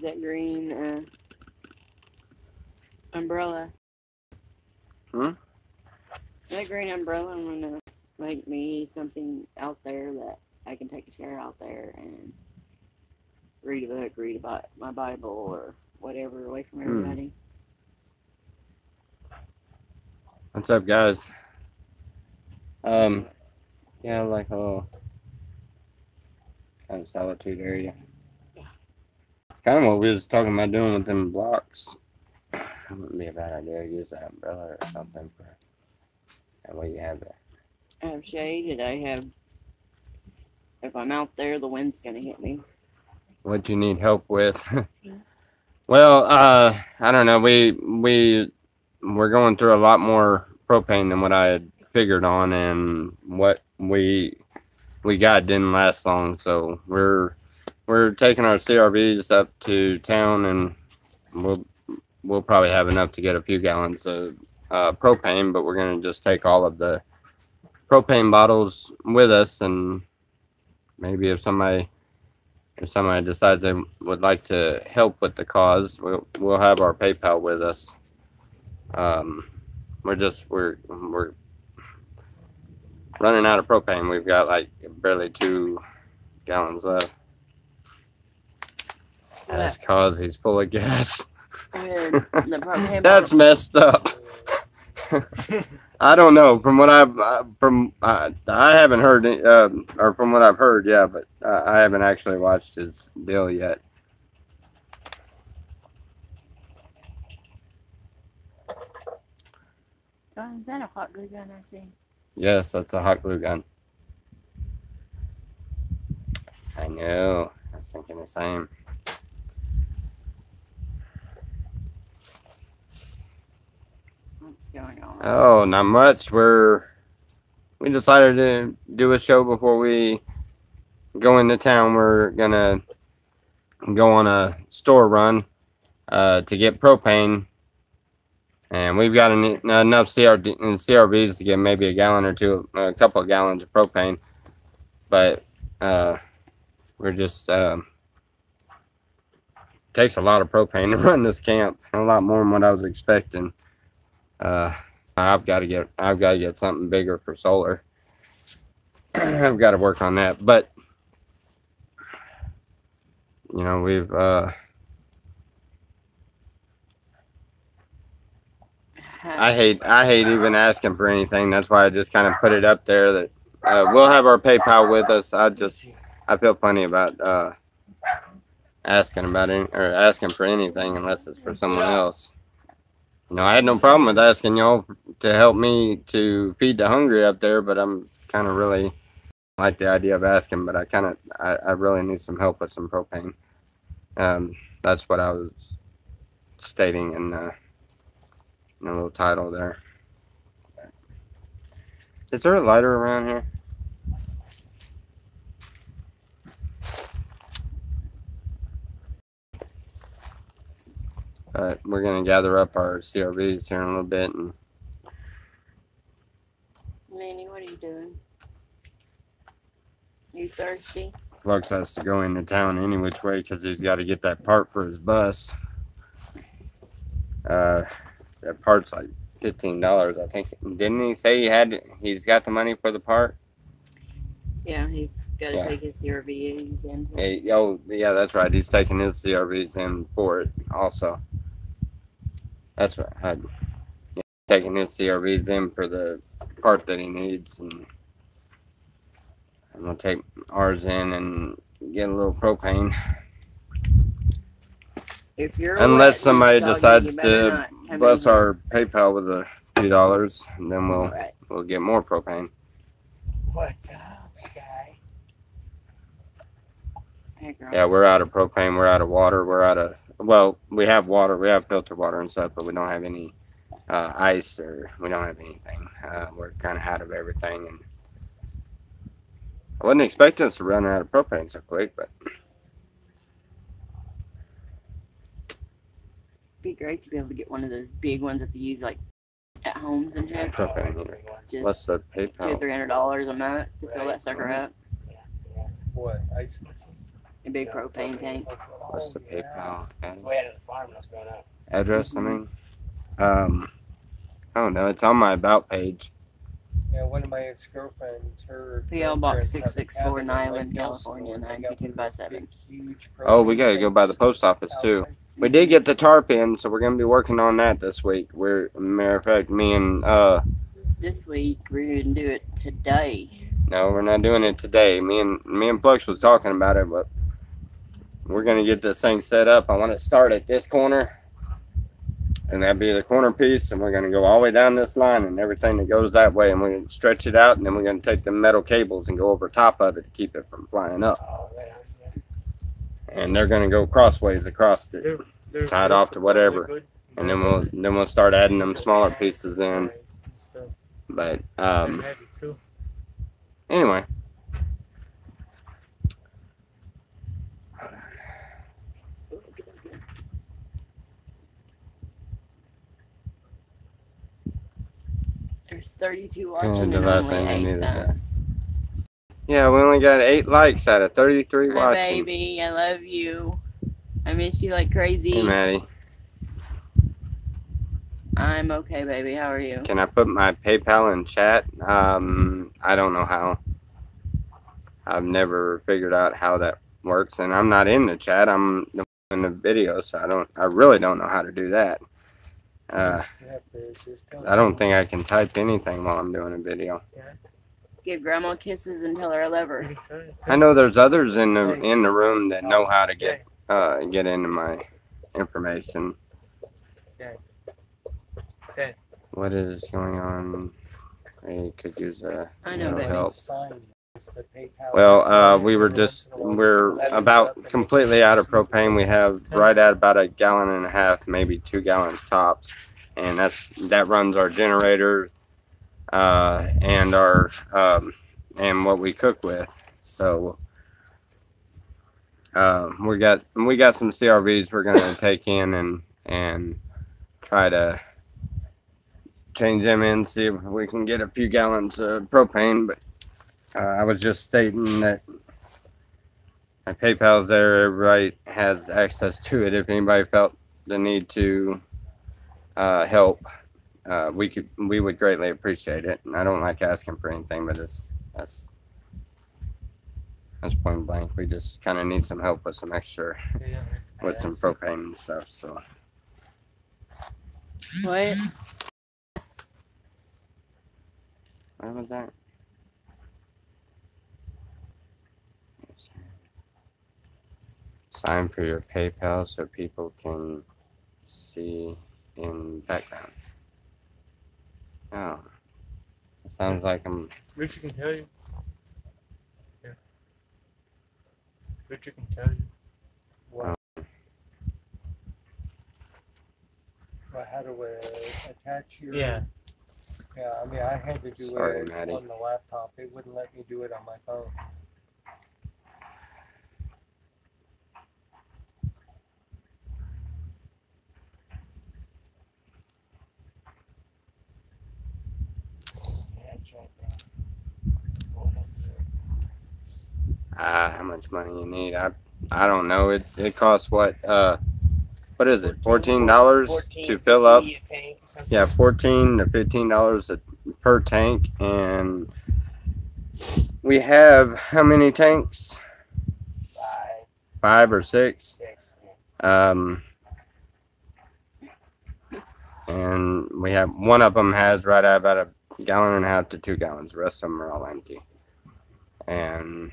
that green umbrella. That green umbrella, I'm gonna make me something out there that I can take a chair out there and read a book, read about my Bible or whatever away from everybody. What's up, guys? Yeah, like a little kind of solitude area. Kind of what we was talking about doing with them blocks. It wouldn't be a bad idea to use that umbrella or something for that way you have it. I have shade and I have, if I'm out there, the wind's gonna hit me. What you need help with? Well, I don't know. We're going through a lot more propane than what I had figured on, and what we got didn't last long. So we're taking our CRVs up to town, and we'll probably have enough to get a few gallons of propane. But we're gonna just take all of the propane bottles with us, and maybe if somebody decides they would like to help with the cause, we'll have our PayPal with us. We're running out of propane. We've got like barely 2 gallons left. That's cause he's full of gas. That's messed up. I don't know. From what I haven't heard, or from what I've heard, yeah, but I haven't actually watched his deal yet. Oh, is that a hot glue gun I see? Yes, that's a hot glue gun. I know. I was thinking the same. What's going on? Oh, not much. We decided to do a show before we go into town. We're gonna go on a store run to get propane, and we've got enough CRVs to get maybe a couple of gallons of propane. But we're just takes a lot of propane to run this camp, a lot more than what I was expecting. I've got to get something bigger for solar. I've got to work on that, but you know, we've I hate even asking for anything. That's why I just kind of put it up there that we'll have our PayPal with us. I feel funny about asking for anything unless it's for someone else. You know, I had no problem with asking y'all to help me to feed the hungry up there, but I'm kind of really like the idea of asking, but I really need some help with some propane. That's what I was stating in the little title there. Is there a lighter around here? But we're going to gather up our CRVs here in a little bit. And Manny, what are you doing? You thirsty? Flux has to go into town any which way because he's got to get that part for his bus. That part's like $15, I think. Didn't he say he's got the money for the part? Yeah, he's got to take his CRVs in. Yeah, that's right. He's taking his CRVs in for it also. That's right. Taking his CRVs in for the part that he needs, and we'll take ours in and get a little propane. Unless somebody decides to bless our PayPal with a few dollars, and then we'll get more propane. What's up, Sky? Yeah, we're out of propane. We're out of water. We have water. We have filtered water and stuff, but we don't have any ice, or we don't have anything. We're kind of out of everything, and I wasn't expecting us to run out of propane so quick, but it'd be great to be able to get one of those big ones that they use like at homes and shit. Propane. What's the PayPal? $200-300 a month to fill that sucker up. What? Ice? A big propane tank. What's the PayPal address? Way out of the farm when I was growing up. Address, I mean. I don't know. It's on my about page. Yeah, one of my ex-girlfriends, her P.O. Box grandparents have a 664, cabin in Lake Nyland, Nelson, California, and they got 92257. big, huge Oh, we propane gotta go by the tanks post office too. outside. We did get the tarp in, so we're gonna be working on that this week. Matter of fact, me and This week, we're going to do it today. no, we're not doing it today. Me and Plex was talking about it, but we're gonna get this thing set up. I want to start at this corner, and that'd be the corner piece, and we're gonna go all the way down this line and everything that goes that way, and we're gonna stretch it out, and then we're gonna take the metal cables and go over top of it to keep it from flying up. Oh, yeah. And they're gonna go crossways across it, They're tied off to whatever, and then we'll start adding them smaller pieces in. But anyway. There's 32 watching the and last only thing I 8 needed that. fans. Yeah, we only got 8 likes out of 33 Hi, watching. baby. I love you. I miss you like crazy. Hey, Maddie. I'm okay, baby. How are you? Can I put my PayPal in chat? I don't know how. I've never figured out how that works, and I'm not in the chat. I'm in the video, so I really don't know how to do that. I don't think I can type anything while I'm doing a video. Give grandma kisses and tell her I love her. I know there's others in the room that know how to get into my information. What is going on? I could use I know, baby. help. Well, we're about completely out of propane. We have right at about 1.5 gallons, maybe 2 gallons tops, and that runs our generator and our and what we cook with. So we got some CRVs we're gonna take in and try to change them in, see if we can get a few gallons of propane. But I was just stating that my PayPal's there. Everybody has access to it. If anybody felt the need to help, we would greatly appreciate it. And I don't like asking for anything, but that's point blank. We just kind of need some help with some extra, with some propane and stuff. So What? what was that? Sign for your PayPal so people can see in background. Oh, it sounds like I'm. Richard can tell you. Yeah. Richard can tell you. What? How to attach your. Yeah. Yeah, I mean, I had to do it Maddie. on the laptop. It wouldn't let me do it on my phone. How much money you need? I don't know. It costs what is it? $14 to fill up. Yeah, $14 to $15 per tank, and we have how many tanks? 5 or 6. And we have one of them has right at about 1.5 gallons to 2 gallons. The rest of them are all empty. And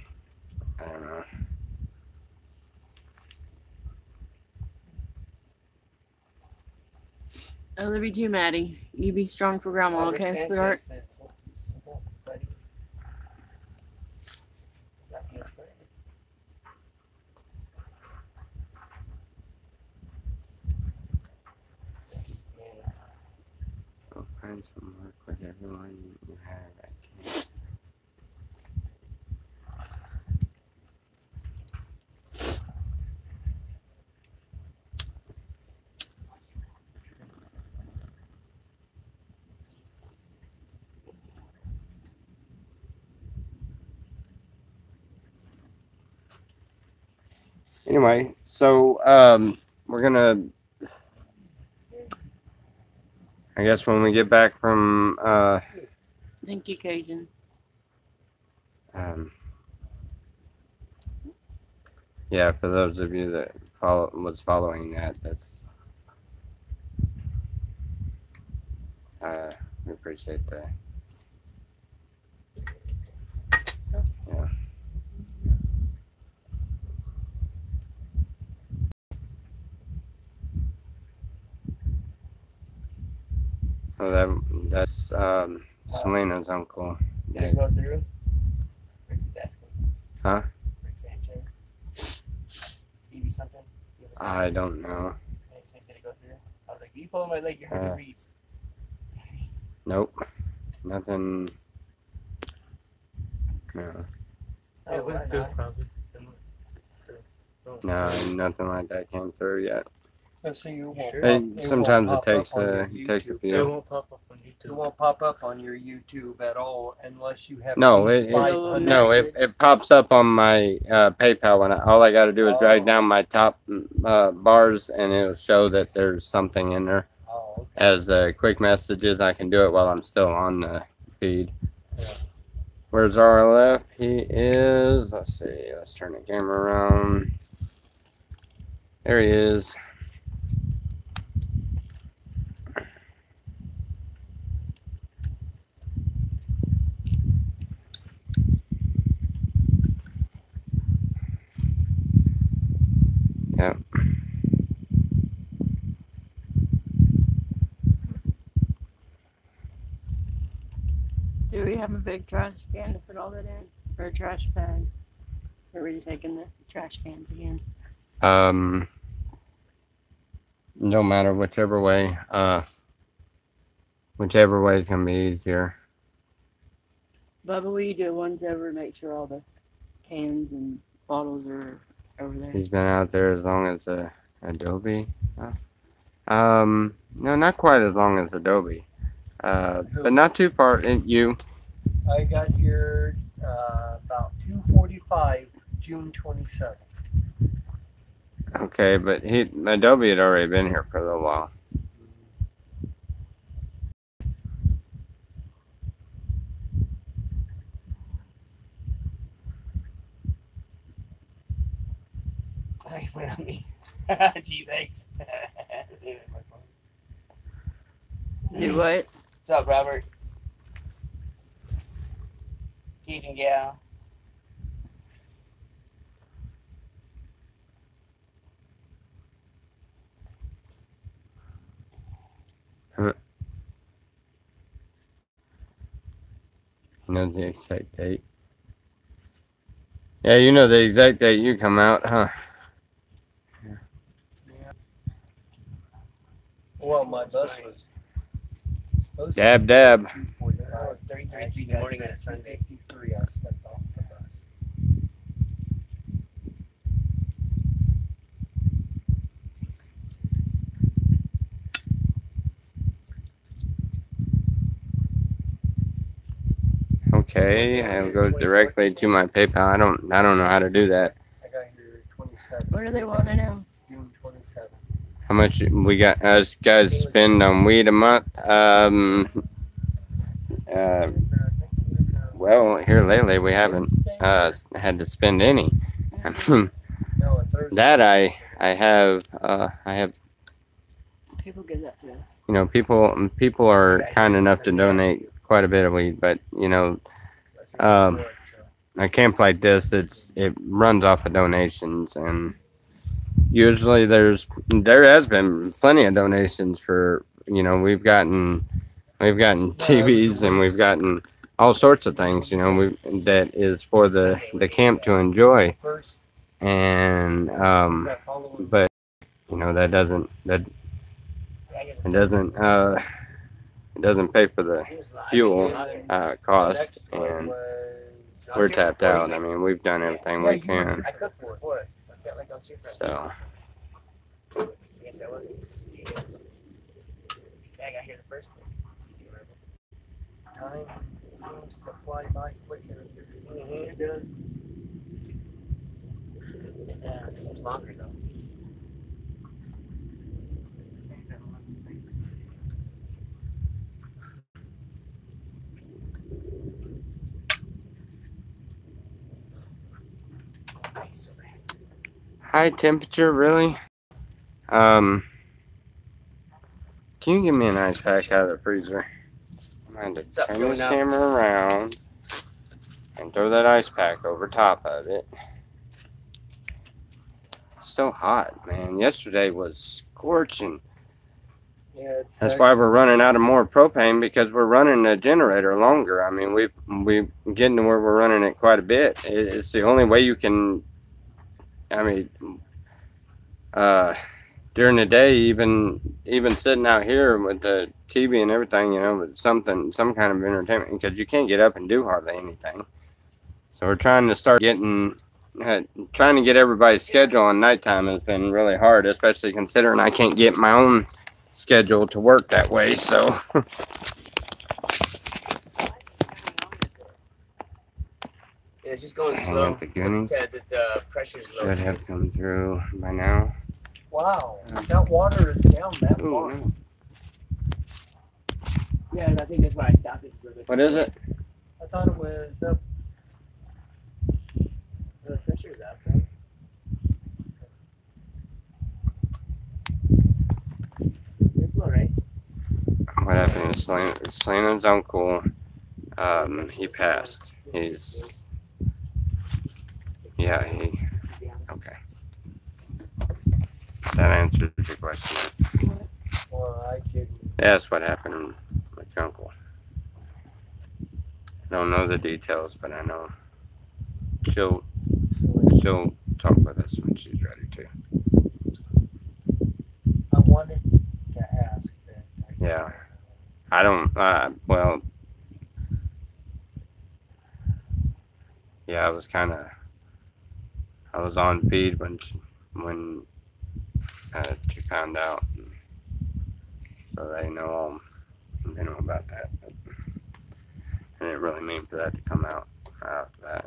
I don't know. I love you too, Maddie. You be strong for grandma, okay, sweetheart? I'll find some work with everyone you have. I can't. Anyway, so we're gonna. I guess when we get back from Thank you, Cajun. yeah, for those of you that was following that, that's we appreciate that. Yeah. Well, that's Selena's uncle. Did it go through? Rick's asking. Huh? Rick's answering. Give you something? Give us something? I don't know. Did it go through? I was like, you pull my leg, you heard me read. Nope. Nothing. No. Oh, It went why through not? probably. No, nothing like that came through yet. Let's see, it won't Sure. pop- Hey, it sometimes won't it pop takes up on your it takes a YouTube. It few. won't pop up on It YouTube. won't pop up on your YouTube at all unless you have No, at least it- 500. No, it pops up on my PayPal when all I got to do is drag Oh. down my top bars and it'll show that there's something in there. Oh, okay. As quick messages, I can do it while I'm still on the feed. Yeah. Where's RLF? He is. Let's see. Let's turn the camera around. There he is. Yep. Do we have a big trash can to put all that in? Or a trash bag? Or are we taking the trash cans again? No matter whichever way. Whichever way is gonna be easier. Bubba, will you do once over, make sure all the cans and bottles are over there? He's been out there as long as Adobe. No, not quite as long as Adobe. But not too far. You. I got here about 2:45, June 27th. Okay, but Adobe had already been here for a little while. He went on me. Gee, thanks. Do what? What's up, Robert? Cajun gal. You know the exact date. Yeah, you know the exact date you come out, huh? Well, my bus was. Dab, dab. Oh, it's 3:33 in the morning on a Sunday. 53, I stepped off the bus. Okay, I'll go directly to my PayPal. I don't know how to do that. I got here 27. What do they want to know? June 27th. How much we got us guys spend on weed a month? Well, here lately we haven't had to spend any. I mean, No, a Thursday. that I have People give that to us. you know people are kind enough to donate quite a bit of weed, but you know a camp like this it runs off of donations, and usually there has been plenty of donations for, you know, we've gotten TVs and we've gotten all sorts of things, you know, that is for the camp to enjoy, First, and but you know it doesn't pay for the fuel cost, and we're tapped out. I mean, we've done everything we can, I cooked before. I felt like I was super. so. I guess I wasn't. I got here the first thing. It's easy to remember. time seems to fly by quicker. It does. It seems longer though. Nice. High temperature, really? Can you give me an ice pack out of the freezer? I'm going to up, turn showing this up? camera around and throw that ice pack over top of it. It's so hot, man. Yesterday was scorching. Yeah, That's why we're running out of more propane, because we're running the generator longer. I mean, we getting to where we're running it quite a bit. It's the only way you can. I mean, during the day, even sitting out here with the TV and everything, you know, with some kind of entertainment, because you can't get up and do hardly anything. So we're trying to start getting. Trying to get everybody's schedule on nighttime has been really hard, especially considering I can't get my own schedule to work that way. So Yeah, it's just going I slow. want the Goonies. The pressure's low. Should have come through by now. Wow, that water is down that Ooh, far. no. Yeah, I think that's why I stopped it. What is it? I thought it was up. The pressure's up, right? It's low, right? What happened to Selena's uncle? He passed. He's okay. That answers your question. Well, I didn't. That's what happened with your uncle. I don't know the details, but I know she'll talk with us when she's ready to. I wanted to ask that. Yeah. I don't, well, yeah, I was on feed when she found out. So they know about that. But I didn't really mean for that to come out after that.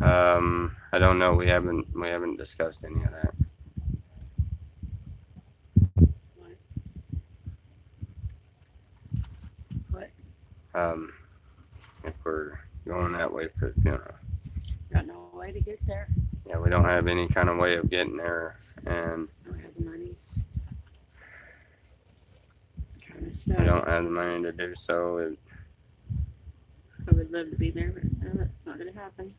I don't know. We haven't discussed any of that. What? If we're going that way for the funeral. Got no way to get there. Yeah, we don't have any kind of way of getting there, and Don't have the money. Kind of we snow. don't have the money to do so. I would love to be there, but no, that's not going to happen.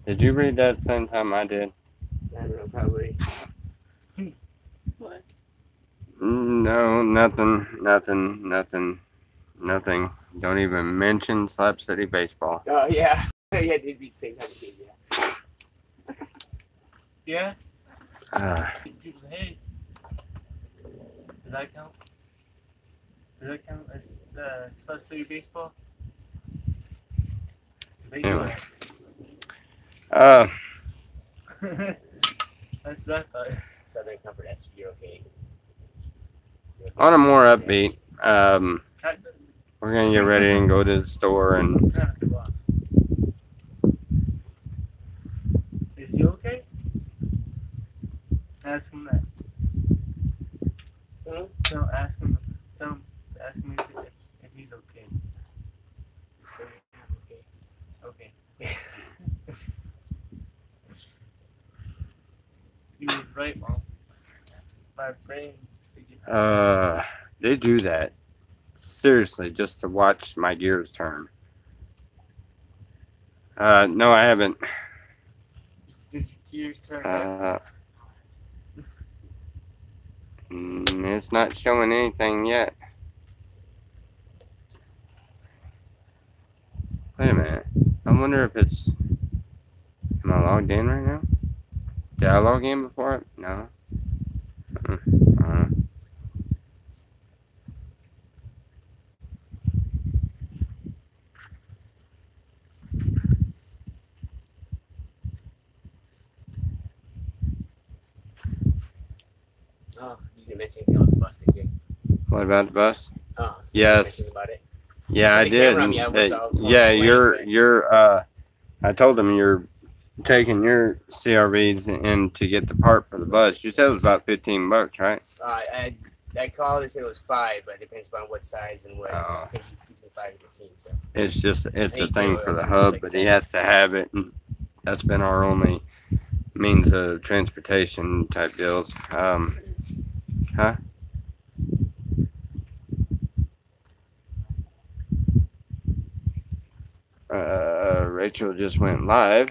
Did you read that same time I did? I don't know, probably. What? No, nothing. Don't even mention Slap City baseball. Oh, yeah. Yeah, it'd be the same type of game, yeah. Yeah, Uh, people's heads. Does that count? Does that count as Slap City baseball? They do Anyway. uh, it. That's what I thought. Southern Comfort SV, okay. on a more upbeat, Kind we're gonna get ready and go to the store and of come on. Is he okay? Ask him that. Hmm? Tell ask him if he's okay. So, okay. Okay. He was right, Mom. My brain's they do that seriously just to watch my gears turn. No, I haven't. Did your gears turn up? It's not showing anything yet. Wait a minute. I wonder if it's. Am I logged in right now? Did I log in before? No. didn't mention anything on the bus, did you? What about the bus? Oh, so Yes. you mentioned about it. Yeah, I The did. camera on me, I was all torn Yeah, away, you're. I told him you're taking your CRVs in to get the part for the bus. You said it was about $15, right? I called. They said it was 5, but it depends on what size and what. Oh. I think between 5 and 15. So. It's a Thank thing you. for the That's hub, like but he has to have it. And that's been our only means of transportation type deals. Huh? Rachel just went live.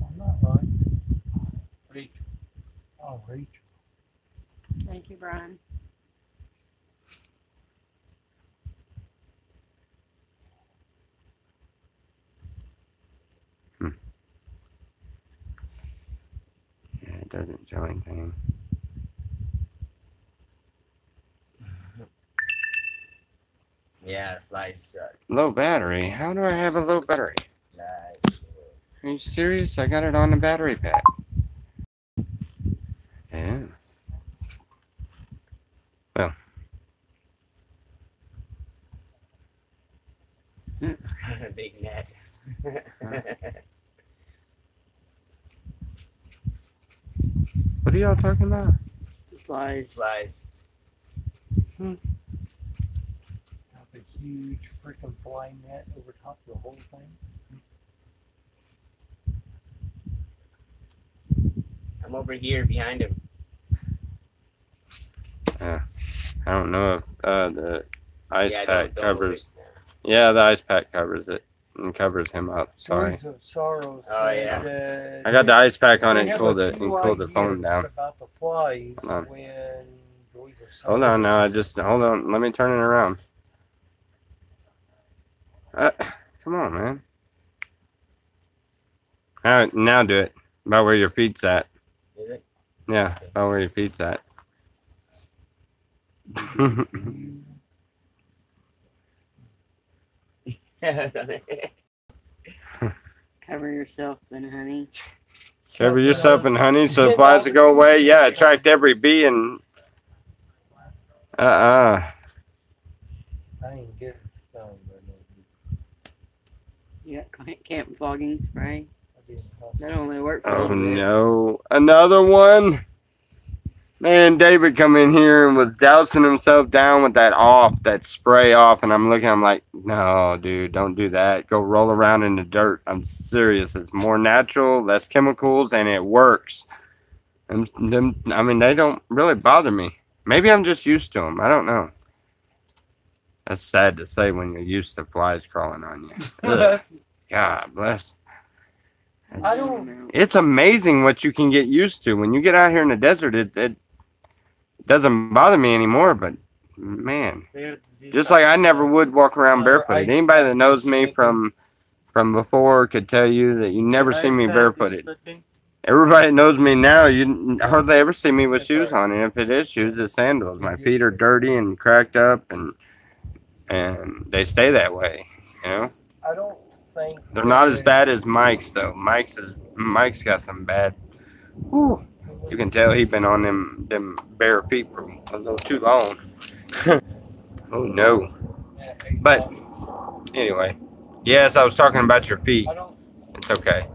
I'm not lying. Rachel. Oh, Rachel. Thank you, Brian. Yeah, it doesn't show anything. Yeah, flies suck. Low battery? How do I have a low battery? Flies. Are you serious? I got it on the battery pack. Yeah. Well. Big net. What are y'all talking about? Flies. Flies. Have a huge freaking fly net over top of the whole thing. I'm over here behind him. I don't know if the ice Yeah, pack don't move covers. it. Yeah, the ice pack covers it and covers him up. Sorry. Joys of Sorrow Oh, said yeah. that I got the ice pack on it they and have cooled a it few and cooled the phone ideas down. about the flies Hold on. when Joys of Sorrow. Hold on now. Hold on. Let me turn it around. Come on, man. All right, now do it. About where your feet's at. Is it? Yeah, about where your feet's at. Cover yourself in honey. Cover yourself in honey so the flies will go away. Yeah, attract every bee and. I ain't getting stung by no bee. You got camp fogging spray. I didn't talk That only worked for a Oh little bit. no, another one. Man, David come in here and was dousing himself down with that spray off, and I'm looking, I'm like, no, dude, don't do that. Go roll around in the dirt. I'm serious. It's more natural, less chemicals, and it works. And them, I mean, they don't really bother me. Maybe I'm just used to them. I don't know. That's sad to say when you're used to flies crawling on you. Ugh. God bless. I don't. It's amazing what you can get used to when you get out here in the desert. It doesn't bother me anymore, but man, just like I never would walk around barefooted. Anybody that knows me from before could tell you that you never see me barefooted. Everybody that knows me now, you hardly ever see me with shoes on, and if it is shoes, it's sandals. My feet are dirty and cracked up, and they stay that way. You know, I don't think they're not as bad as Mike's though. Mike's got some bad. Whew. You can tell he been on them bare feet for a little too long. Oh no. But anyway, yes, I was talking about your feet. It's okay.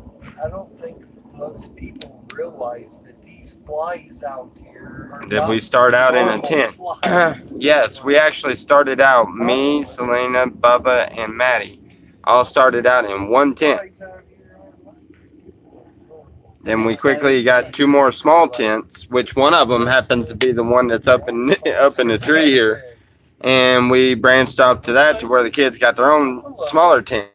I don't think most people realize that these flies out here are Did we start out in a tent? Yes, we actually started out, me, Selena, Bubba, and Maddie. All started out in one tent. Then we quickly got 2 more small tents, which one of them happens to be the one that's up in the tree here. And we branched off to that to where the kids got their own smaller tent.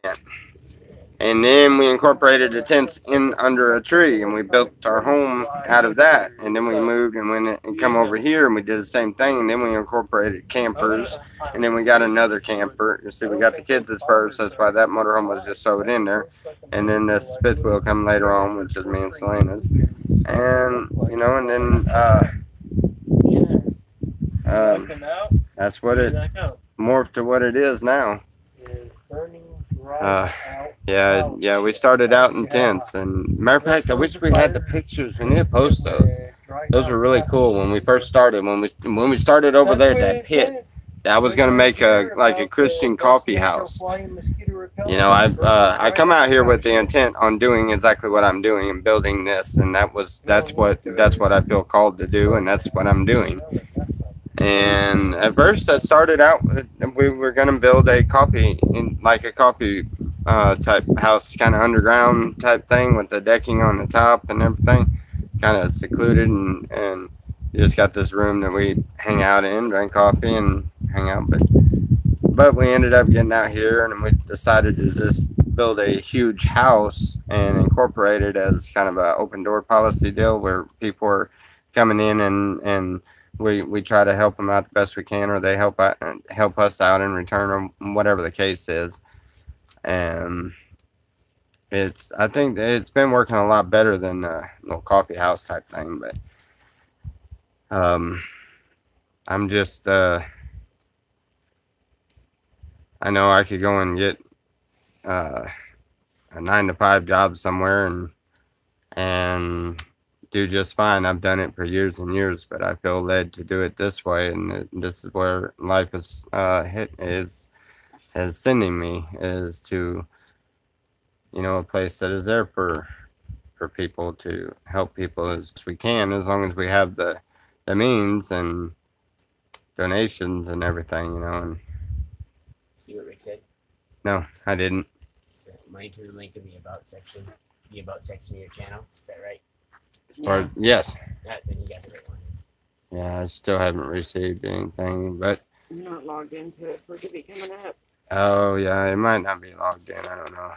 And then we incorporated the tents in under a tree, and we built our home out of that. And then we moved and went and come over here, and we did the same thing. And then we incorporated campers, and then we got another camper. You see, we got the kids as first. That's why that motorhome was just sewed in there. And then this fifth wheel come later on, which is me and Selena's. And you know, and then that's what it morphed to what it is now. Yeah, we started out in tents, and matter of fact, I wish we had the pictures. We need to post those. right. Those were really cool when we first started. When we started over there at that pit, I was gonna make a Christian coffee house. You know, I come out here with the intent on doing exactly what I'm doing and building this, and that's what I feel called to do, and that's what I'm doing. And at first, I started out we were gonna build a coffee type house, kind of underground type thing with the decking on the top and everything, kind of secluded, and you just got this room that we hang out in, drink coffee, and hang out. But we ended up getting out here, and we decided to just build a huge house and incorporate it as kind of an open door policy deal where people are coming in and we try to help them out the best we can, or they help us out in return, or whatever the case is. And I think it's been working a lot better than a little coffee house type thing. But I'm just I know I could go and get a 9-to-5 job somewhere and do just fine. I've done it for years and years, but I feel led to do it this way, and this is where life is sending me, is to, you know, a place that is there for people, to help people as we can, as long as we have the means and donations and everything, you know. And see what Rick said? No, I didn't. So money to the link in the about section. The about section of your channel. Is that right? Or yes. Then you got the right one. Yeah, I still haven't received anything, but I'm not logged into it. For it to be coming up. oh yeah, it might not be logged in. I don't know.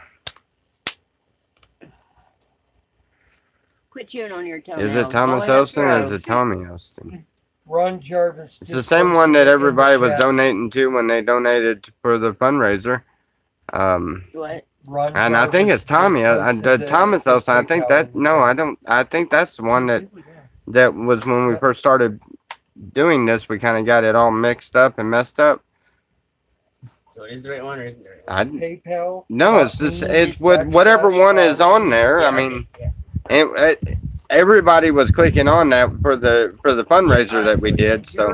Quit chewing on your toenails. Is it Thomas Elston or is it Tommy Elston? Ron Jarvis. It's the same one that everybody was donating to when they donated for the fundraiser. What? Ron And I think it's Tommy. Thomas Elston. I think that. No, I don't. I think that's the one that was when we first started doing this. We kind of got it all mixed up and messed up. So it is the right one, or isn't it the right one? PayPal. No, it's just it's with whatever one is on there. I mean, everybody was clicking on that for the fundraiser that we did. So,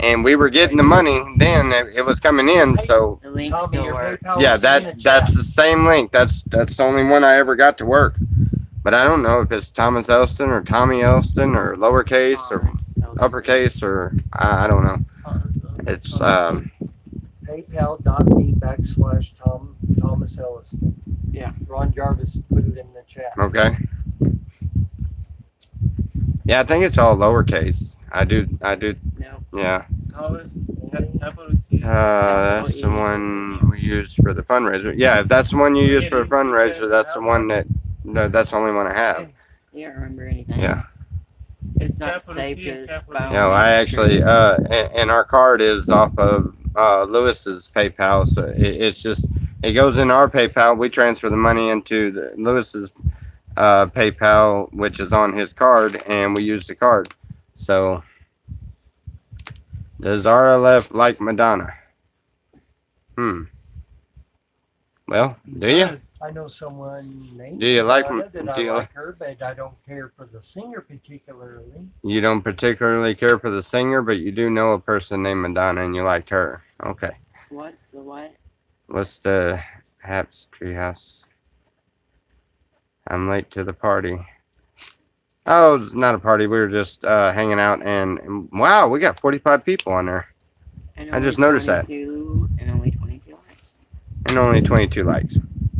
and we were getting the money. Then it was coming in. So The link still works. yeah, that's the same link. That's the only one I ever got to work. But I don't know if it's Thomas Elston or Tommy Elston or lowercase or uppercase or I don't know. It's PayPal.me/Thomas Elliston. Yeah. Ron Jarvis put it in the chat. okay. Yeah, I think it's all lowercase. I do. No. Yeah. Thomas, capital T. That's the one we use for the fundraiser. Yeah, if that's the one you use for the fundraiser, that's the one that's the only one I have. You don't remember anything. Yeah. It's not capital saved T and as capital phone. No, I actually and our card is off of Lewis's PayPal, so it's just it goes in our PayPal. We transfer the money into Lewis's PayPal, which is on his card, and we use the card. So does RLF like Madonna? Well, do you? I know someone named Do you like Madonna him? that Do you I like her, but I don't care for the singer particularly. You don't particularly care for the singer, but you do know a person named Madonna, and you liked her. Okay. What's the what? What's the Haps Treehouse? I'm late to the party. Oh, it's not a party. We were just hanging out, and wow, we got 45 people on there. And I just only noticed that. 22 and only 22 likes. And only 22 likes.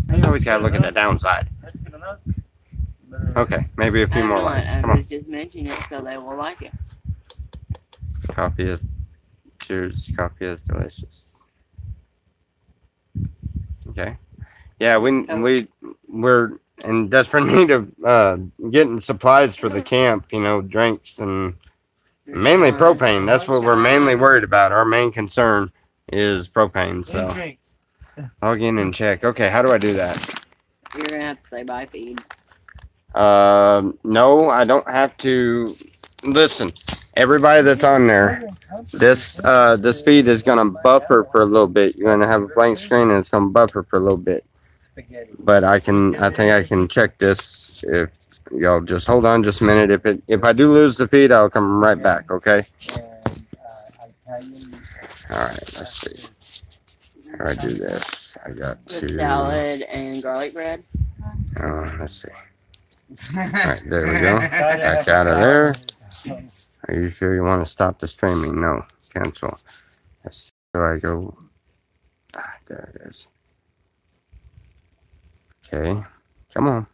I always gotta look at the downside. That's good enough. Okay, maybe a few more likes. I Come on. was just mentioning it so they will like it. Coffee is cheers. Coffee is delicious. Okay. Yeah, we're in desperate need of getting supplies for the camp. You know, drinks and mainly propane. That's what we're mainly worried about. Our main concern is propane. So Drinks. log in and check. Okay, how do I do that? You're gonna have to say bye feed. No, I don't have to. Listen, everybody that's on there, this feed is gonna buffer for a little bit. You're gonna have a blank screen and it's gonna buffer for a little bit. Spaghetti. But I think I can check this if y'all just hold on just a minute. If I do lose the feed, I'll come right back. Okay. And Italian. All right. Let's see. How do I do this? I got The to. salad and garlic bread. Let's see. All right, there we go. Back out of there. Are you sure you want to stop the streaming? No. Cancel. Let's see. Where I go. There it is. Okay. Come on.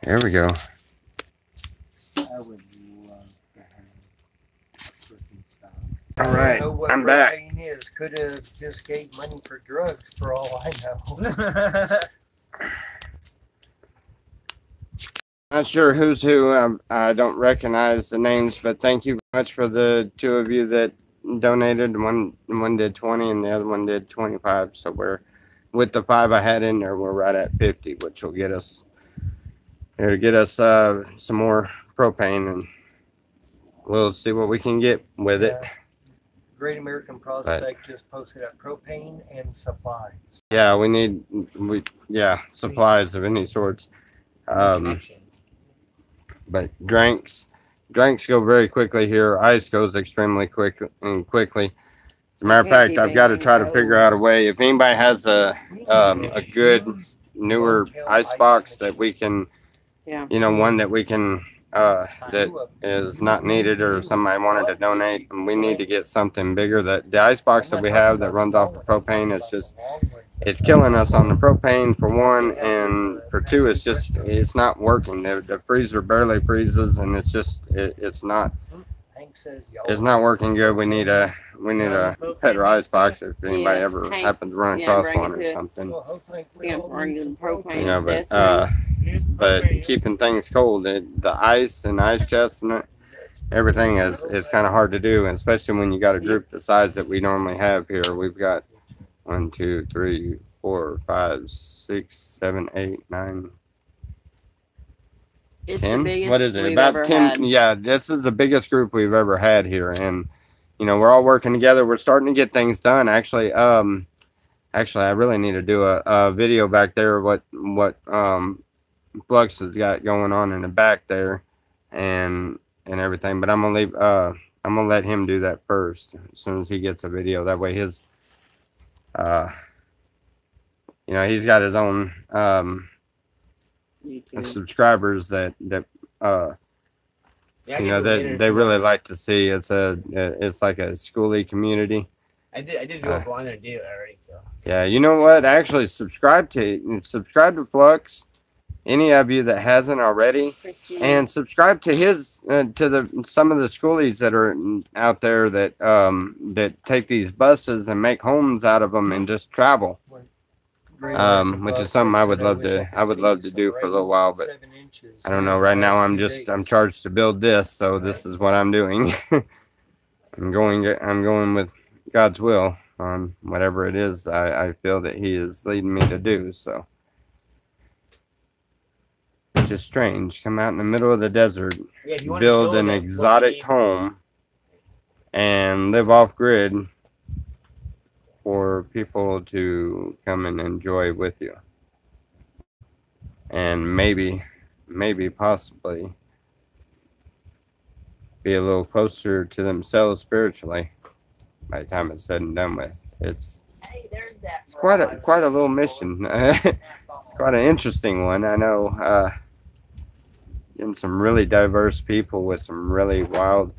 There we go. I would love to have chicken salad. All right, I don't know what I'm back. propane is. Could have just gave money for drugs for all I know. Not sure who's who. I don't recognize the names, but thank you very much for the two of you that donated. One did 20 and the other one did 25. So we're with the 5 I had in there, we're right at 50, which will get us some more propane, and we'll see what we can get with it. Great American Prospect just posted up propane and supplies. Yeah, we supplies of any sorts. But drinks go very quickly here. Ice goes extremely quickly. As a matter of fact, I've got to try to figure out a way. If anybody has a good newer ice box that we can, one that we can that is not needed, or somebody wanted to donate, and we need to get something bigger. That the ice box that we have that runs off the propane is just, it's killing us on the propane for one, and for two, it's not working. The freezer barely freezes, and it's not working good. We need a better ice box if anybody ever happens to run across one or something. But keeping things cold, the ice and ice chests and everything is kind of hard to do, and especially when you got a group the size that we normally have here. We've got 1, 2, 3, 4, 5, 6, 7, 8, 9, It's 10. the biggest What is it? we've About ever 10. had. Yeah, this is the biggest group we've ever had here, and we're all working together. We're starting to get things done. Actually, I really need to do a video back there. What Flux has got going on in the back there, and everything. But I'm gonna let him do that first as soon as he gets a video. That way his he's got his own subscribers that they really like to see. It's like a schooly community. I did go on there and do it already. So yeah, you know what? Actually, subscribe to Flux. Any of you that hasn't already, and subscribe to his some of the schoolies that are out there that take these buses and make homes out of them and just travel. Which is something I would love to do for a little while, but I don't know. Right now I'm charged to build this, so this is what I'm doing. I'm going with God's will on whatever it is I feel that He is leading me to do. So, which is strange. Come out in the middle of the desert, build an exotic home, and live off grid for people to come and enjoy with you, and maybe possibly be a little closer to themselves spiritually by the time it's said and done with. It's quite a little mission. It's quite an interesting one. I know, getting some really diverse people with some really wild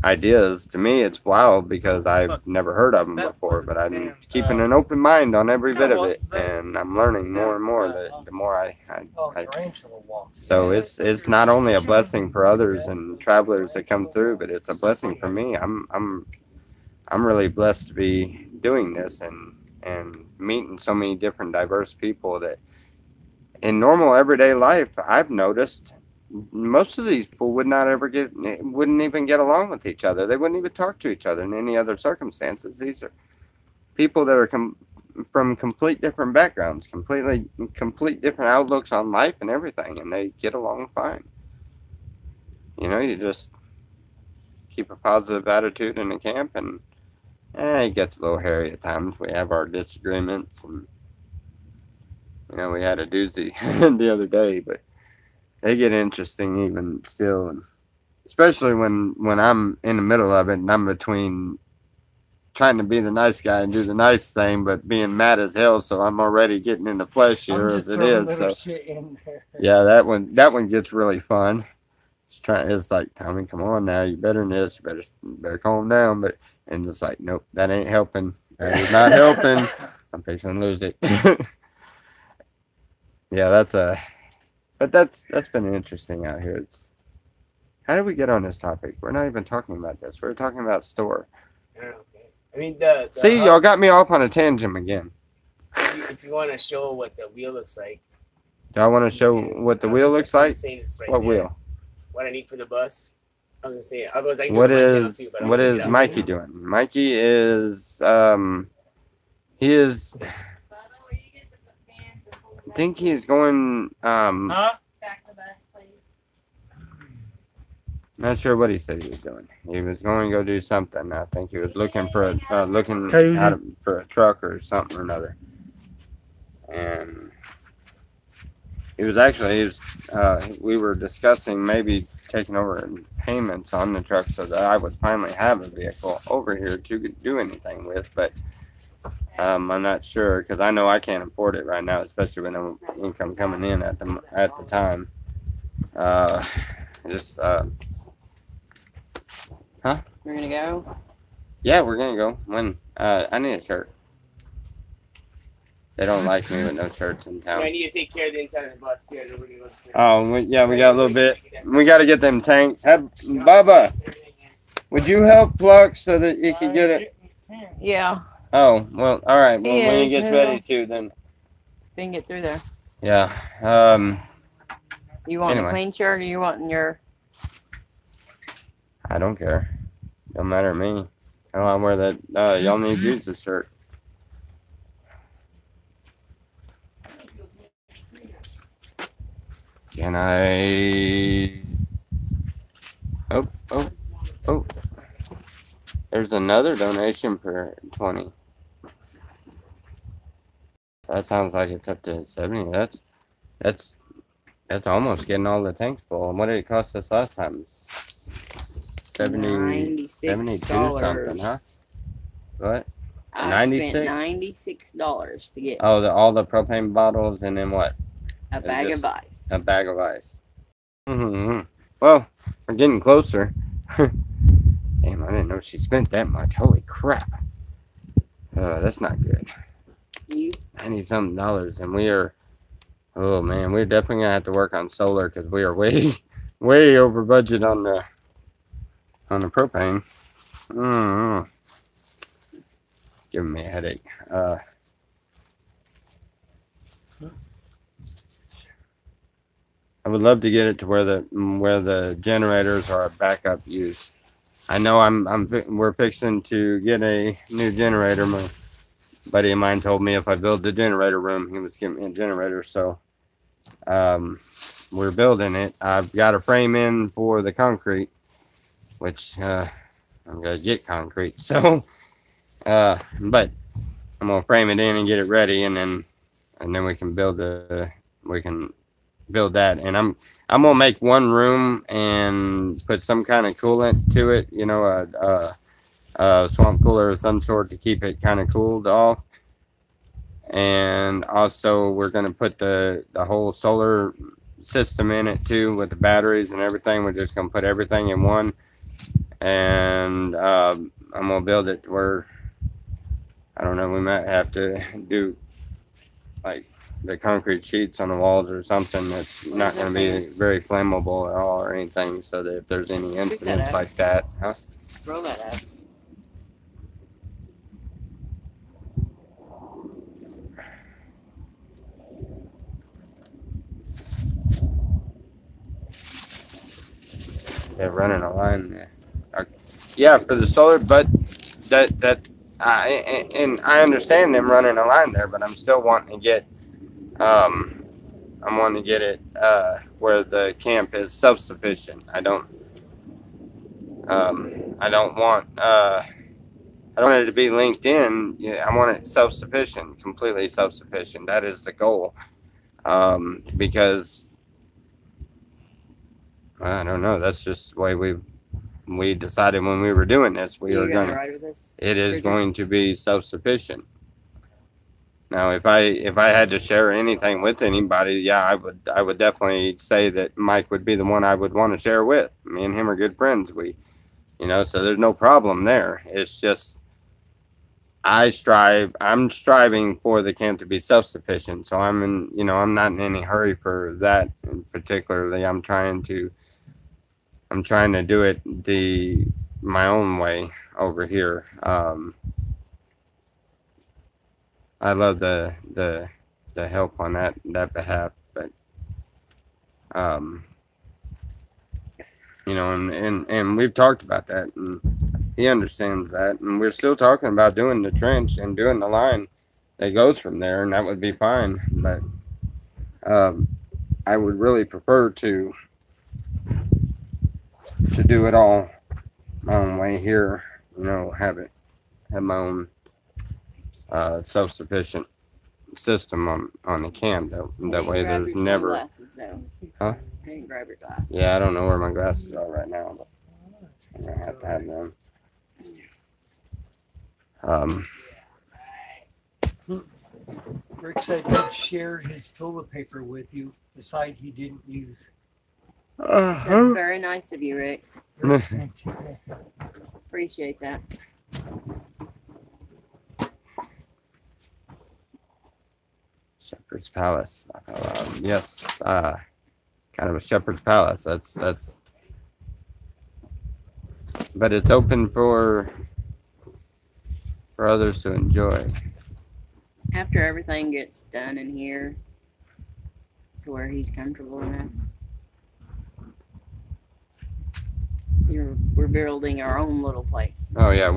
ideas. To me, it's wild because I've never heard of them before, but I'm keeping an open mind on every bit of it, and I'm learning more and more the more I so it's not only a blessing for others and travelers that come through, but it's a blessing for me. I'm really blessed to be doing this and meeting so many different diverse people that in normal everyday life, I've noticed most of these people wouldn't even get along with each other. They wouldn't even talk to each other in any other circumstances. These are people that are from complete different backgrounds, complete different outlooks on life and everything, and they get along fine. You just keep a positive attitude in the camp, and it gets a little hairy at times. We have our disagreements, and we had a doozy the other day, but they get interesting even still, and especially when I'm in the middle of it and I'm between trying to be the nice guy and do the nice thing, but being mad as hell. So I'm already getting in the flesh here as it is. So shit in there. yeah, that one gets really fun. It's like, Tommy, come on now, you better than this. You better calm down. But and it's like, nope, that ain't helping. That is not helping. I'm fixing to lose it. Yeah, but that's been interesting out here. How did we get on this topic? We're not even talking about this. We're talking about store. Okay. I mean, the See, y'all got me off on a tangent again. if you want to show what the wheel looks like. Y'all want to show what the wheel looks like? Right What there. wheel? What I need for the bus. I was gonna say. Otherwise, I can What do it on my channel is too, but I'm what gonna is get out. Mikey doing? Mikey is he is Bubba, will you get the can to pull the I think he's going Huh? back the bus, please? not sure what he said he was doing. He was going to go do something. I think he was looking for a Cozy. for a truck or something or another. And we were discussing maybe taking over payments on the truck so that I would finally have a vehicle over here to do anything with, but I'm not sure because I know I can't afford it right now, especially with no income coming in at the time. We're gonna go. Yeah, we're gonna go. When I need a shirt. They don't like me with no shirts in I town. need to take care of the inside of the bus too. Then we're gonna go to the- Oh, we got a little bit. We got to get them tanks. Bubba, would you help Pluck so that you can get it? Yeah, Oh, well, all right. Well, He when he is, gets he'll- ready to, then we can get through there. yeah. You want Anyway. a clean shirt or you want your? I don't care. Don't matter to me. I wear that. Y'all need to use the shirt. Can I? Oh. There's another donation for 20. That sounds like it's up to 70. That's almost getting all the tanks full. And what did it cost us last time? 72 something, huh? What? I 96? spent $96 to get Oh, all the propane bottles and then what? a bag of ice. A bag of ice. Mm-hmm. Well, we're getting closer. Damn, I didn't know she spent that much. Holy crap. That's not good. You $90-something, and we are. Oh man, we're definitely gonna have to work on solar because we are way, way over budget on the propane. It's giving me a headache. I would love to get it to where the generators are a backup use. I know we're fixing to get a new generator. My buddy of mine told me if I build the generator room, he was giving me a generator. So we're building it. I've got a frame in for the concrete, which I'm gonna get concrete. So, but I'm gonna frame it in and get it ready, and then we can build that. And I'm gonna make one room and put some kind of coolant to it. You know, a swamp cooler of some sort to keep it kind of cooled off. And also, we're gonna put the whole solar system in it too, with the batteries and everything. We're just gonna put everything in one, and I'm gonna build it where I don't know. We might have to do like the concrete sheets on the walls or something that's not going to be very flammable at all or anything, so that if there's any incidents like that, huh? roll that up. They're running a line there. Yeah, for the solar, but and I understand them running a line there, but I'm still wanting to get I'm wanting to get it where the camp is self-sufficient. I don't want it to be linked in. Yeah, I want it self-sufficient, completely self-sufficient. That is the goal. Because I don't know. That's just the way we decided when we were doing this. We You're are gonna gonna. ride with us? It is Bridget? going to be self-sufficient. Now, if I had to share anything with anybody, yeah, I would definitely say that Mike would be the one I would want to share with. Me and him are good friends. So there's no problem there. It's just I'm striving for the camp to be self-sufficient. So I'm not in any hurry for that. And particularly, I'm trying to do it my own way over here. I love the help on that behalf, but and we've talked about that, and he understands that, and we're still talking about doing the trench and doing the line that goes from there, and that would be fine. But I would really prefer to do it all my own way here. Have my own self-sufficient system on the camp. That way Grab there's your never. sunglasses, though. Huh? I didn't grab your glasses. Yeah, I don't know where my glasses are right now, but I'm gonna have to have them. Rick said he'd share his toilet paper with you, the side he didn't use. That's very nice of you, Rick. Rick sent you. Appreciate that. Shepherd's Palace. Yes, kind of a shepherd's palace. That's. But it's open for others to enjoy. After everything gets done in here, to where he's comfortable enough, we're building our own little place. Oh yeah,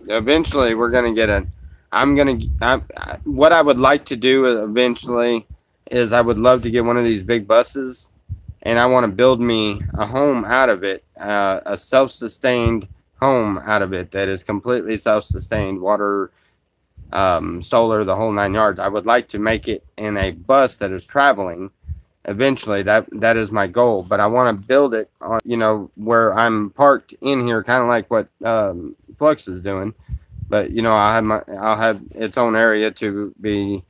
eventually we're gonna get what I would like to do eventually is I would love to get one of these big buses, and I want to build me a home out of it, a self-sustained home out of it that is completely self-sustained, water, solar, the whole 9 yards. I would like to make it in a bus that is traveling. Eventually, that is my goal, but I want to build it on, where I'm parked in here, kind of like what Flux is doing. But I'll have its own area to be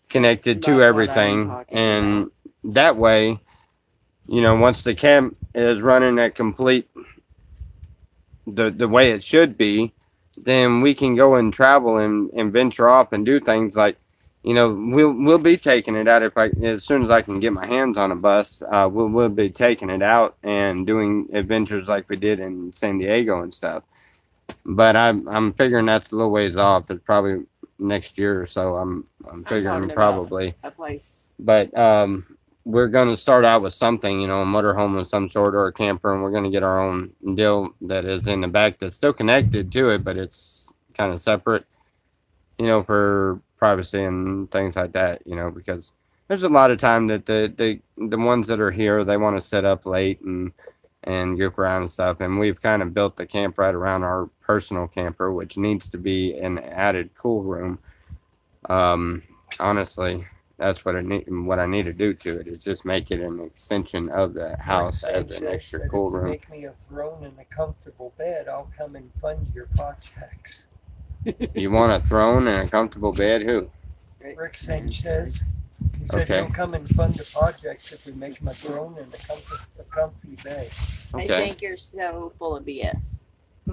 connected to everything, and that way, once the camp is running at complete the way it should be, then we can go and travel and venture off and do things like, we'll be taking it out as soon as I can get my hands on a bus. We'll be taking it out and doing adventures like we did in San Diego and stuff. But I'm figuring that's a little ways off. It's probably next year or so. I'm figuring probably a place. But we're going to start out with something, a motorhome of some sort or a camper, and we're going to get our own deal that is in the back that's still connected to it, but it's kind of separate, for privacy and things like that, because there's a lot of time that the ones that are here, they want to sit up late and goof around and stuff, and we've kind of built the camp right around our personal camper, which needs to be an added cool room. Honestly, that's what I need to do to it, is just make it an extension of the house as an extra cool room. Make me a throne and a comfortable bed, I'll come and fund your projects. You want a throne and a comfortable bed? Who? Rick Sanchez. He said Okay. he'll come and fund the projects if we make him a throne and a comfy bed. I Okay. think you're so full of BS.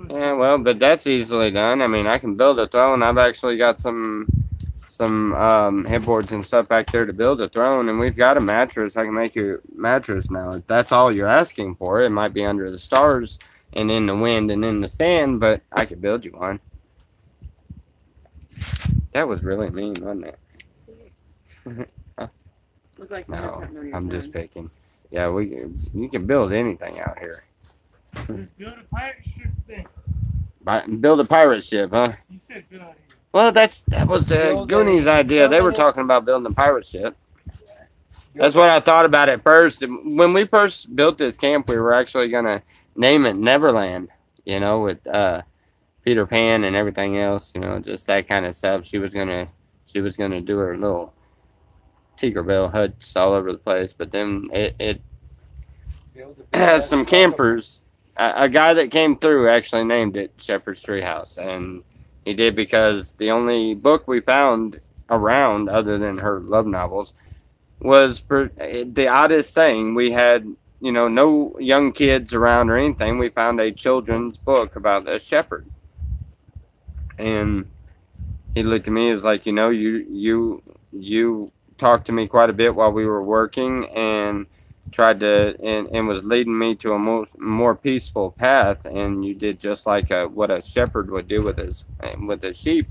Yeah, well, but that's easily done. I mean, I can build a throne. I've actually got some headboards and stuff back there to build a throne, and we've got a mattress. I can make you a mattress now. If that's all you're asking for, it might be under the stars and in the wind and in the sand, but I could build you one. That was really mean, wasn't it? Look like you have No, something on your I'm just phone. picking. Yeah, you can build anything out here. Just build a pirate ship thing. Build a pirate ship, huh? You said good idea. Well, that was Build Goonies' a idea. They were permanent- talking about building a pirate ship. That's what I thought about at first. When we first built this camp, we were actually gonna name it Neverland. With Peter Pan and everything else. Just that kind of stuff. She was gonna do her little Tinkerbell huts all over the place. But then Build a big ass some cabin. campers. A guy that came through actually named it Shepherd's Treehouse, and he did because the only book we found around, other than her love novels, was the oddest thing. We had, no young kids around or anything. We found a children's book about a shepherd, and he looked at me. He was like, you talked to me quite a bit while we were working, and tried to and was leading me to a more peaceful path, and you did just like what a shepherd would do with his sheep.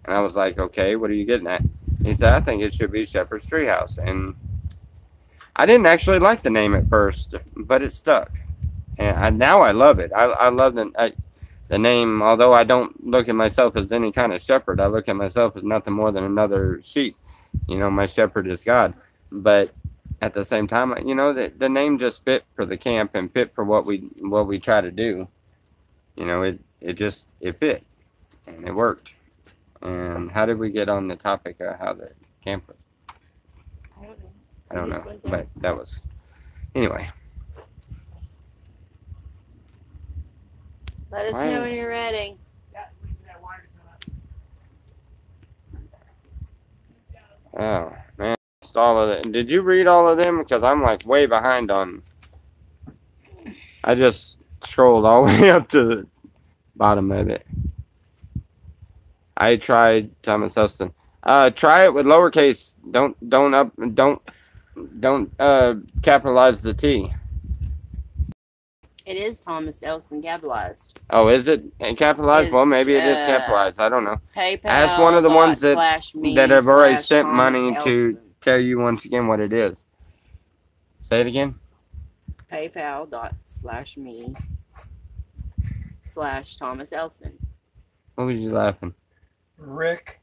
And I was like, okay, what are you getting at? He said, I think it should be Shepherd's Treehouse. And I didn't actually like the name at first, but it stuck, and now I love it. I love the name. Although I don't look at myself as any kind of shepherd, I look at myself as nothing more than another sheep. My shepherd is God. But at the same time, the name just fit for the camp and fit for what we try to do. It fit, and it worked. And how did we get on the topic of how the camp was? I don't know, but that was anyway. Let us know when you're ready. Oh man, missed all of it. Did you read all of them? Because I'm like way behind on. I just scrolled all the way up to the bottom of it. I tried Thomas Elston. Try it with lowercase. Don't capitalize the T. It is Thomas Elson capitalized. Oh, is it capitalized? Well, maybe it is capitalized. I don't know. PayPal. Ask one of the ones that have already sent Thomas money to Elson. tell you once again what it is. Say it again. PayPal.me/Thomas Elson. What was you laughing? Rick,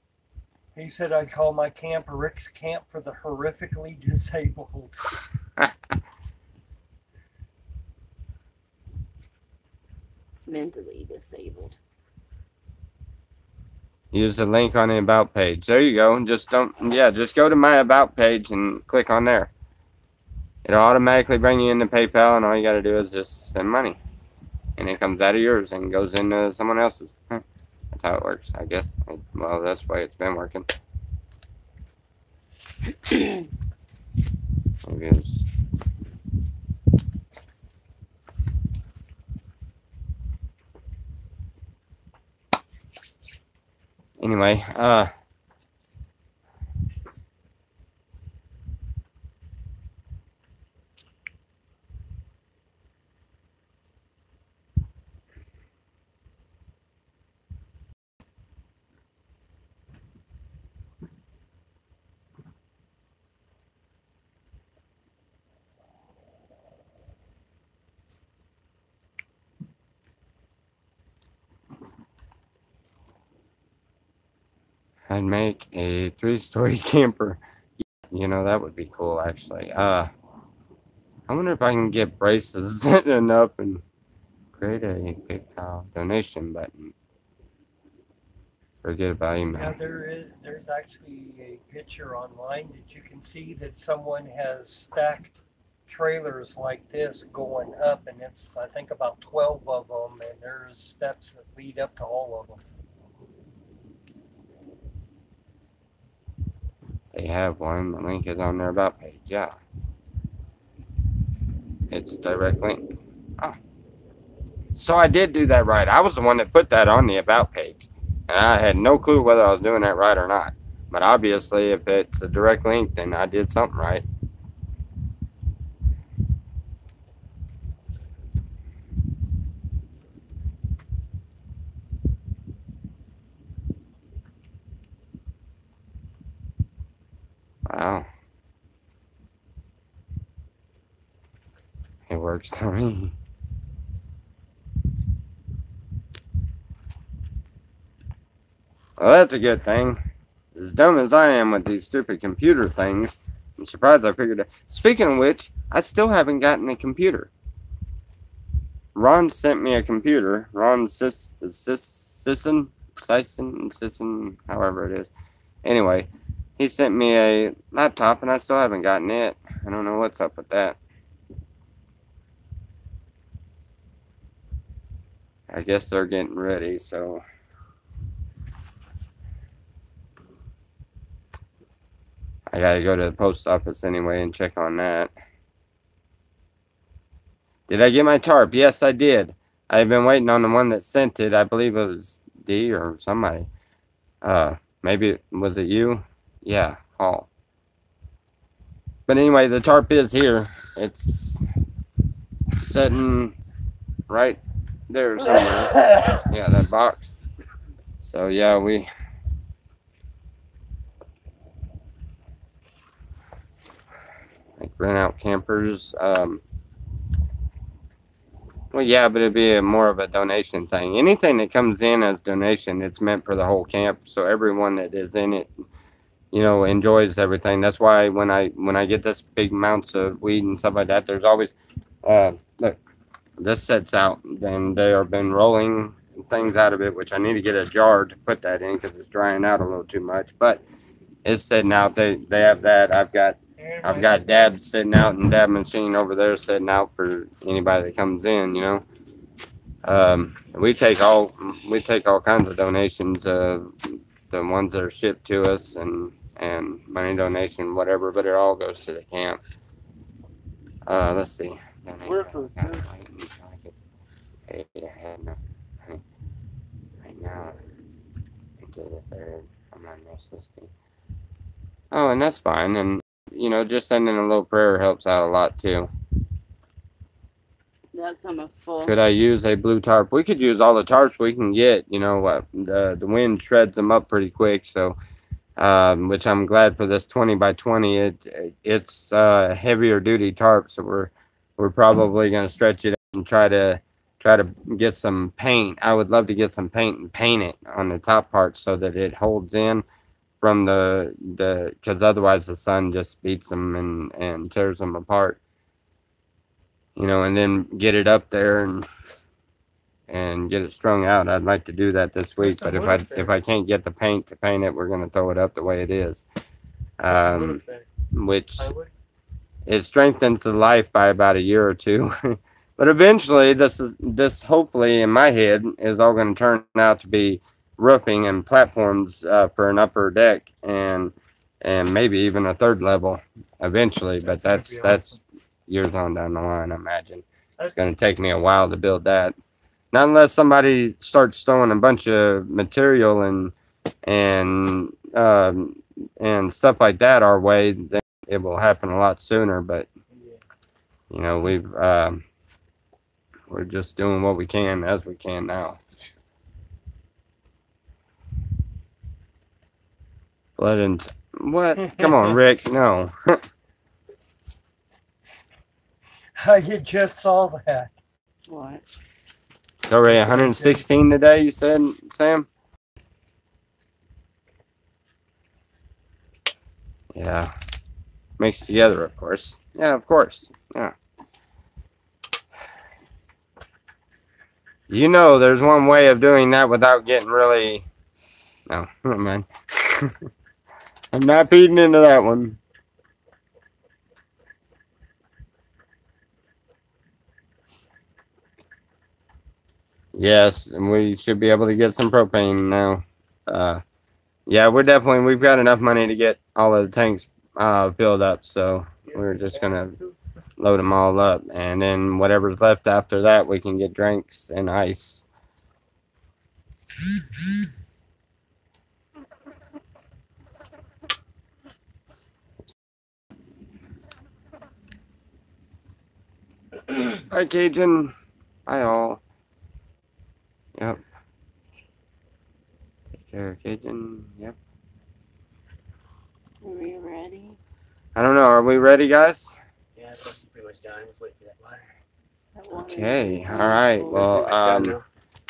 he said I'd call my camp Rick's Camp for the Horrifically Disabled. Mentally disabled. Use the link on the about page. There you go. Just go to my about page and click on there. It'll automatically bring you into PayPal, and all you got to do is just send money. And it comes out of yours and goes into someone else's. That's how it works, I guess. Well, that's the way it's been working. I guess. Anyway, I'd make a 3-story camper. That would be cool, actually. I wonder if I can get braces setting up and create a PayPal donation button. Forget about email. Yeah, there's actually a picture online that you can see that someone has stacked trailers like this going up, and it's, I think, about 12 of them, and there's steps that lead up to all of them. They have one. The link is on their about page. Yeah. It's direct link. Oh. So I did do that right. I was the one that put that on the about page. And I had no clue whether I was doing that right or not. But obviously, if it's a direct link, then I did something right. Wow. It works for me. Well, that's a good thing. As dumb as I am with these stupid computer things, I'm surprised I figured it. Speaking of which, I still haven't gotten a computer. Ron sent me a computer. Ron Sisson, however it is. Anyway, he sent me a laptop, and I still haven't gotten it. I don't know what's up with that. I guess they're getting ready, so I gotta go to the post office anyway and check on that. Did I get my tarp? Yes, I did. I've been waiting on the one that sent it. I believe it was D or somebody. Maybe, was it you? Yeah, Paul. But anyway, the tarp is here. It's sitting right there somewhere. Yeah, that box. So yeah, we like rent out campers. Well, yeah, but it'd be more of a donation thing. Anything that comes in as donation, it's meant for the whole camp. So everyone that is in it, you know, enjoys everything. That's why when I get this big amounts of weed and stuff like that, there's always look, this sets out. Then they have been rolling things out of it, which I need to get a jar to put that in because it's drying out a little too much. But it's sitting out. They have that. I've got dabs sitting out and dab machine over there sitting out for anybody that comes in, you know. We take all kinds of donations, the ones that are shipped to us and money donation, whatever, but it all goes to the camp. Let's see. Right now, into the third. I'm on this listing. Oh, and that's fine. And you know, just sending a little prayer helps out a lot too. That's almost full. Could I use a blue tarp? We could use all the tarps we can get. You know, the wind shreds them up pretty quick. So, which I'm glad for this 20 by 20. It's heavier duty tarp, so we're probably going to stretch it and try to get some paint. I would love to get some paint and paint it on the top part so that it holds in from the because otherwise the sun just beats them and tears them apart, you know. And then get it up there and get it strung out. I'd like to do that this week, but if I can't get the paint to paint it, we're going to throw it up the way it is, which it strengthens the life by about a year or two. But eventually this hopefully in my head is all going to turn out to be roofing and platforms for an upper deck and maybe even a third level eventually. But that's years on down the line, I imagine. It's going to take me a while to build that. Not unless somebody starts throwing a bunch of material and stuff like that our way, then it will happen a lot sooner. But you know, we're just doing what we can as we can now. Blood and what? Come on, Rick. No. You just saw that. What? It's already 116 today, you said, Sam? Yeah. Mixed together, of course. Yeah, of course. Yeah. You know, there's one way of doing that without getting really... No, never mind. I'm not feeding into that one. Yes, and we should be able to get some propane now. Yeah, we've got enough money to get all of the tanks filled up, so we're just gonna load them all up, and then whatever's left after that, we can get drinks and ice. Hi, Cajun. Hi, all. Yep. Take care, Cajun. Yep. Are we ready? I don't know. Are we ready, guys? Yeah, that's pretty much done. Just wait for that water. That water Okay. is All right. full. Well, Pretty much done now.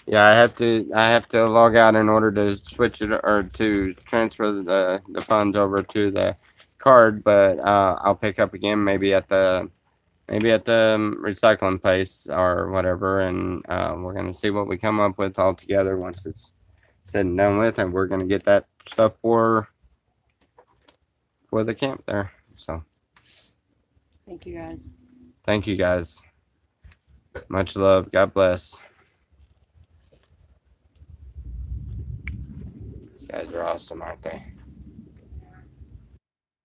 yeah, I have to log out in order to switch it or to transfer the funds over to the card, but I'll pick up again maybe at the recycling place or whatever, and we're gonna see what we come up with all together once it's said and done with, and we're gonna get that stuff for the camp there. So Thank you, guys. thank you guys. Much love. God bless. Guys are awesome, aren't they?